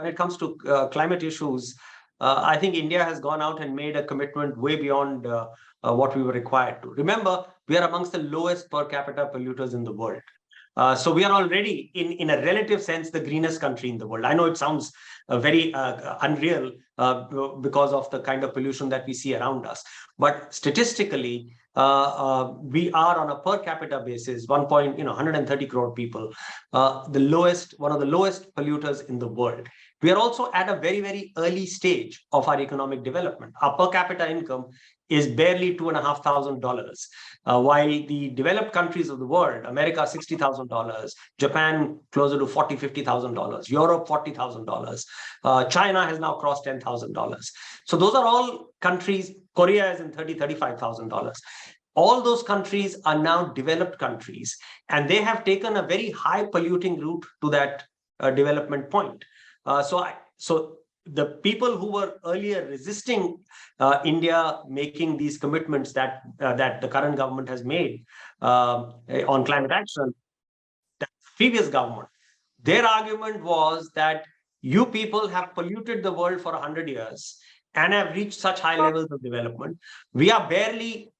when it comes to climate issues, I think India has gone out and made a commitment way beyond what we were required to. Remember, we are amongst the lowest per capita polluters in the world. So we are already, in a relative sense, the greenest country in the world. I know it sounds very unreal because of the kind of pollution that we see around us. But statistically, we are on a per capita basis, 130 crore people, one of the lowest polluters in the world. We are also at a very, very early stage of our economic development. Our per capita income is barely $2,500, while the developed countries of the world, America, $60,000, Japan, closer to $50,000, Europe, $40,000, China has now crossed $10,000. So those are all countries. Korea is in $35,000. All those countries are now developed countries, and they have taken a very high polluting route to that development point. So the people who were earlier resisting India making these commitments that the current government has made on climate action, the previous government, their argument was that you people have polluted the world for 100 years and have reached such high levels of development. We are barely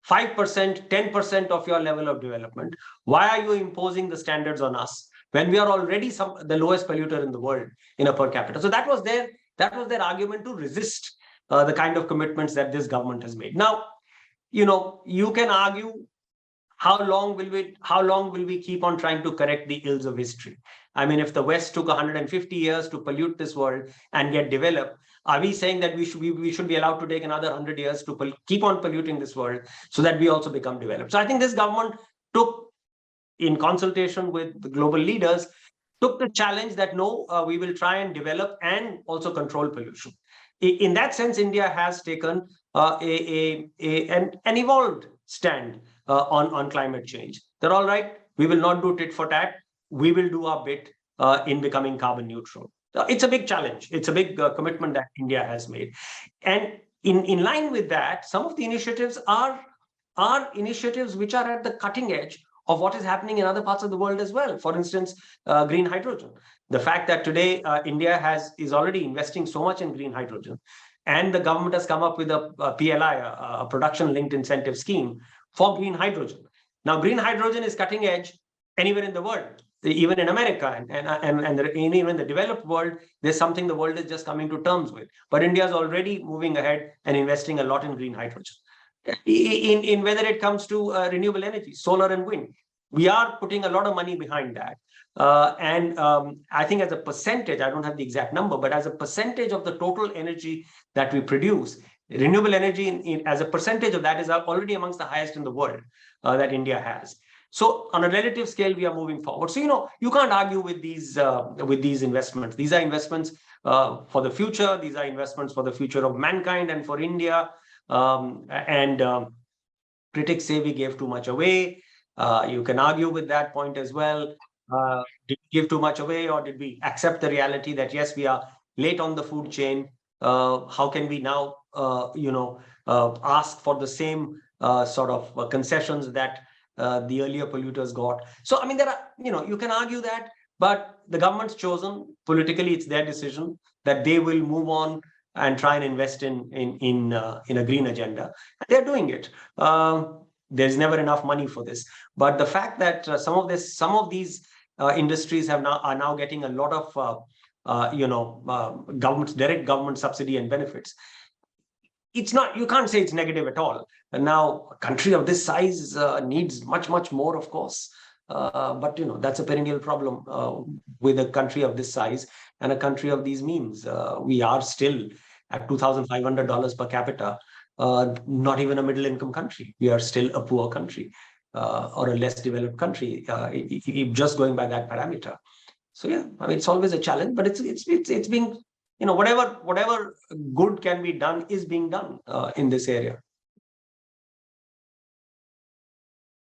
5%, 10% of your level of development. Why are you imposing the standards on us when we are already the lowest polluter in the world in a per capita? So that was their argument to resist the kind of commitments that this government has made. Now, you can argue how long will we keep on trying to correct the ills of history? I mean, if the West took 150 years to pollute this world and get developed, are we saying that we should be allowed to take another 100 years to keep on polluting this world so that we also become developed? So I think this government took, in consultation with the global leaders, took the challenge that no, we will try and develop and also control pollution. In that sense, India has taken an evolved stand on climate change. They're all right. We will not do tit for tat. We will do our bit in becoming carbon neutral. It's a big challenge. It's a big commitment that India has made. And in line with that, some of the initiatives are initiatives which are at the cutting edge of what is happening in other parts of the world as well. For instance, green hydrogen. The fact that today India is already investing so much in green hydrogen, and the government has come up with a PLI, a production-linked incentive scheme for green hydrogen. Now, green hydrogen is cutting edge anywhere in the world, even in America and even in the developed world. There's something the world is just coming to terms with. But India is already moving ahead and investing a lot in green hydrogen. In whether it comes to renewable energy, solar and wind, we are putting a lot of money behind that. I think as a percentage, I don't have the exact number, but as a percentage of the total energy that we produce, renewable energy as a percentage of that is already amongst the highest in the world that India has. So on a relative scale, we are moving forward. So, you can't argue with these investments. These are investments for the future. These are investments for the future of mankind and for India. Critics say we gave too much away. You can argue with that point as well. Did we give too much away, or did we accept the reality that, yes, we are late on the food chain? How can we now, ask for the same sort of concessions that the earlier polluters got? So, I mean, there are, you can argue that, but the government's chosen politically. It's their decision that they will move on and try and invest in a green agenda. They're doing it. There's never enough money for this. But the fact that some of these industries are now getting a lot of direct government subsidy and benefits. It's not, you can't say it's negative at all. And now a country of this size needs much, much more, of course. But that's a perennial problem with a country of this size and a country of these means. We are still at $2,500 per capita, not even a middle-income country. We are still a poor country or a less developed country, just going by that parameter. So yeah, I mean, it's always a challenge, but it's being, whatever good can be done is being done in this area.